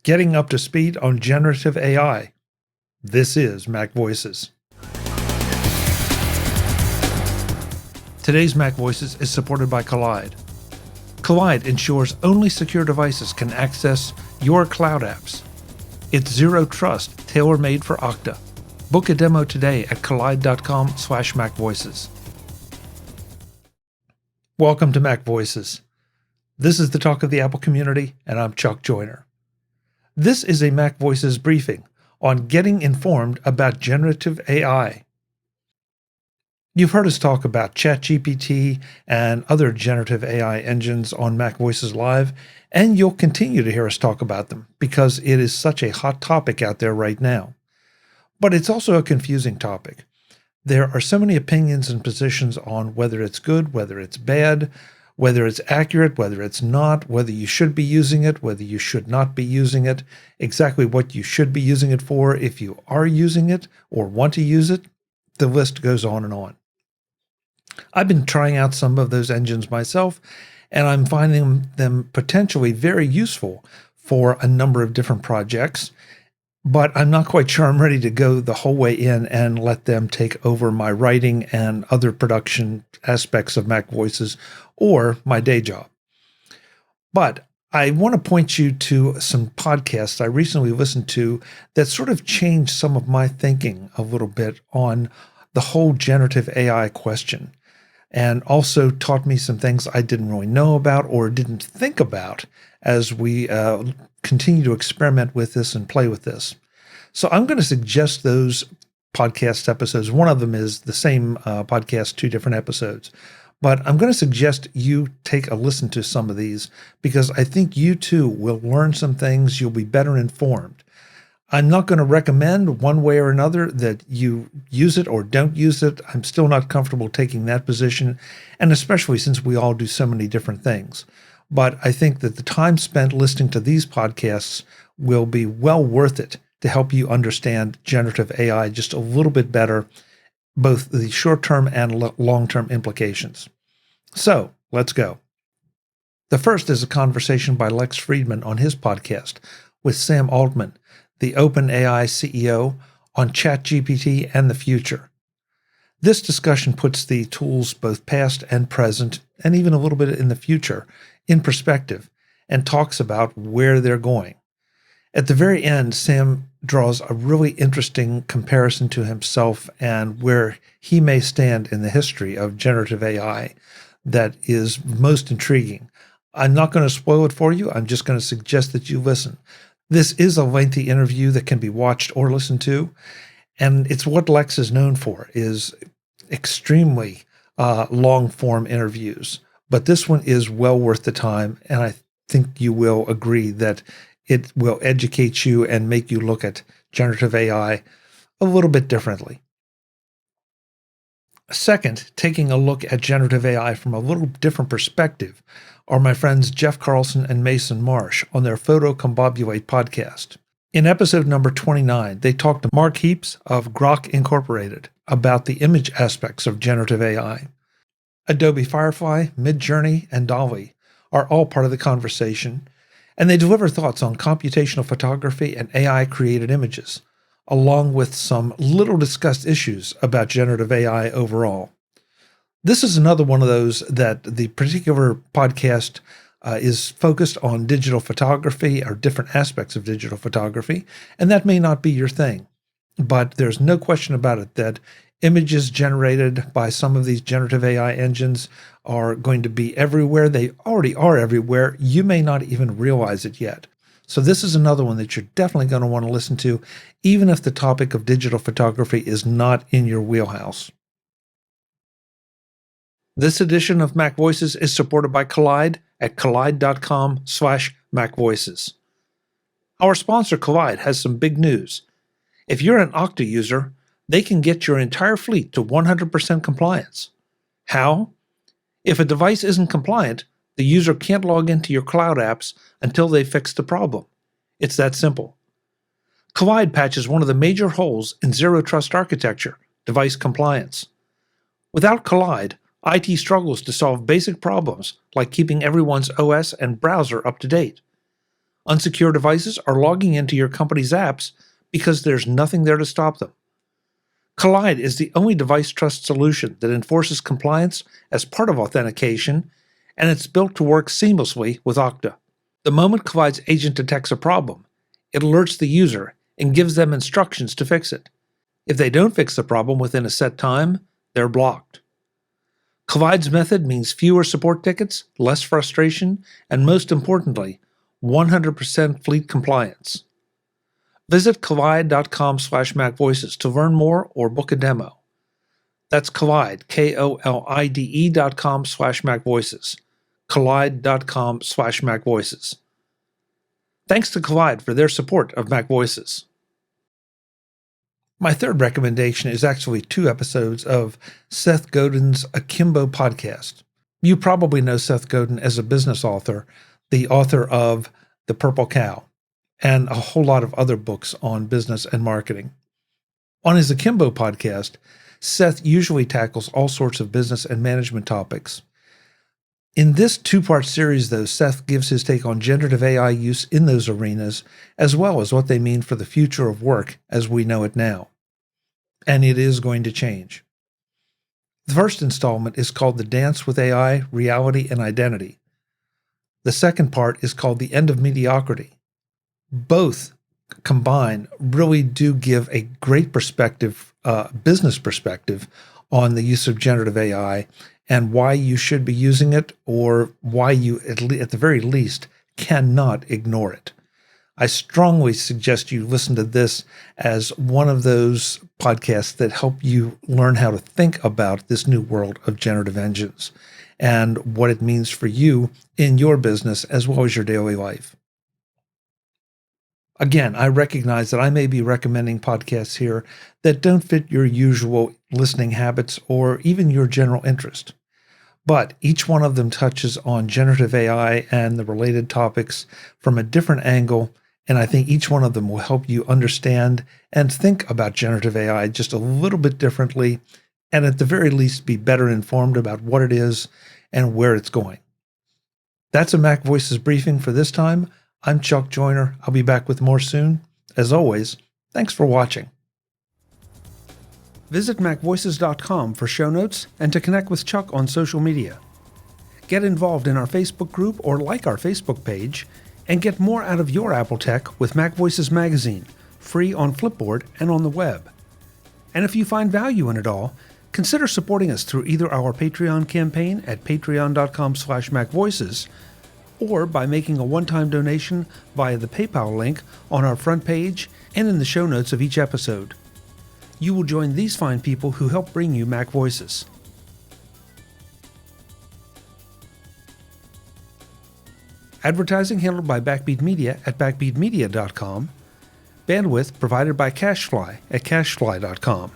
Getting up to speed on generative AI. This is Mac Voices. Today's Mac Voices is supported by Kolide. Kolide ensures only secure devices can access your cloud apps. It's zero trust, tailor-made for Okta. Book a demo today at kolide.com/MacVoices. Welcome to Mac Voices. This is the talk of the Apple community, and I'm Chuck Joyner. This is a Mac Voices briefing on getting informed about generative AI. You've heard us talk about ChatGPT and other generative AI engines on Mac Voices Live, and you'll continue to hear us talk about them because it is such a hot topic out there right now. But it's also a confusing topic. There are so many opinions and positions on whether it's good, whether it's bad, whether it's accurate, whether it's not, whether you should be using it, whether you should not be using it, exactly what you should be using it for if you are using it or want to use it. The list goes on and on. I've been trying out some of those engines myself, and I'm finding them potentially very useful for a number of different projects, but I'm not quite sure I'm ready to go the whole way in and let them take over my writing and other production aspects of Mac Voices or my day job. But I want to point you to some podcasts I recently listened to that sort of changed some of my thinking a little bit on the whole generative AI question, and also taught me some things I didn't really know about or didn't think about as we continue to experiment with this and play with this. So I'm going to suggest those podcast episodes. One of them is the same podcast, two different episodes. But I'm going to suggest you take a listen to some of these because I think you too will learn some things. You'll be better informed. I'm not going to recommend one way or another that you use it or don't use it. I'm still not comfortable taking that position, and especially since we all do so many different things. But I think that the time spent listening to these podcasts will be well worth it to help you understand generative AI just a little bit better, both the short-term and long-term implications. So let's go. The first is a conversation by Lex Friedman on his podcast with Sam Altman, the OpenAI CEO, on ChatGPT and the future. This discussion puts the tools, both past and present, and even a little bit in the future, in perspective and talks about where they're going. At the very end, Sam draws a really interesting comparison to himself and where he may stand in the history of generative AI that is most intriguing. I'm not going to spoil it for you. I'm just going to suggest that you listen. This is a lengthy interview that can be watched or listened to, and it's what Lex is known for, is extremely long-form interviews. But this one is well worth the time, and I think you will agree that it will educate you and make you look at generative AI a little bit differently. Second, taking a look at generative AI from a little different perspective are my friends Jeff Carlson and Mason Marsh on their Photocombobulate podcast. In episode number 29, they talked to Mark Heaps of Grok Incorporated about the image aspects of generative AI. Adobe Firefly, Midjourney, and Dolly are all part of the conversation, and they deliver thoughts on computational photography and AI-created images, along with some little discussed issues about generative AI overall. This is another one of those that the particular podcast is focused on digital photography or different aspects of digital photography, and that may not be your thing. But there's no question about it that images generated by some of these generative AI engines are going to be everywhere. They already are everywhere. You may not even realize it yet. So this is another one that you're definitely going to want to listen to, even if the topic of digital photography is not in your wheelhouse. This edition of Mac Voices is supported by Kolide at kolide.com/MacVoices. Our sponsor, Kolide, has some big news. If you're an Okta user, they can get your entire fleet to 100% compliance. How? If a device isn't compliant, the user can't log into your cloud apps until they fix the problem. It's that simple. Kolide patches one of the major holes in zero-trust architecture, device compliance. Without Kolide, IT struggles to solve basic problems like keeping everyone's OS and browser up to date. Unsecure devices are logging into your company's apps because there's nothing there to stop them. Kolide is the only device trust solution that enforces compliance as part of authentication, and it's built to work seamlessly with Okta. The moment Kolide's agent detects a problem, it alerts the user and gives them instructions to fix it. If they don't fix the problem within a set time, they're blocked. Kolide's method means fewer support tickets, less frustration, and most importantly, 100% fleet compliance. Visit kolide.com/MacVoices to learn more or book a demo. That's Kolide, KOLIDE.com/MacVoices. Kolide.com/MacVoices. Thanks to Kolide for their support of MacVoices. My third recommendation is actually 2 episodes of Seth Godin's Akimbo podcast. You probably know Seth Godin as a business author, the author of The Purple Cow, and a whole lot of other books on business and marketing. On his Akimbo podcast, Seth usually tackles all sorts of business and management topics. In this 2-part series, though, Seth gives his take on generative AI use in those arenas, as well as what they mean for the future of work as we know it now. And it is going to change. The first installment is called The Dance with AI, Reality and Identity. The second part is called The End of Mediocrity. Both combined really do give a great perspective, business perspective, on the use of generative AI and why you should be using it, or why you, at the very least, cannot ignore it. I strongly suggest you listen to this as one of those podcasts that help you learn how to think about this new world of generative engines and what it means for you in your business as well as your daily life. Again, I recognize that I may be recommending podcasts here that don't fit your usual listening habits or even your general interest. But each one of them touches on generative AI and the related topics from a different angle, and I think each one of them will help you understand and think about generative AI just a little bit differently, and at the very least be better informed about what it is and where it's going. That's a MacVoices briefing for this time. I'm Chuck Joyner. I'll be back with more soon. As always, thanks for watching. Visit MacVoices.com for show notes and to connect with Chuck on social media. Get involved in our Facebook group or like our Facebook page, and get more out of your Apple tech with MacVoices Magazine, free on Flipboard and on the web. And if you find value in it all, consider supporting us through either our Patreon campaign at patreon.com/MacVoices or by making a one-time donation via the PayPal link on our front page and in the show notes of each episode. You will join these fine people who help bring you MacVoices. Advertising handled by Backbeat Media at backbeatmedia.com. Bandwidth provided by CashFly at cashfly.com.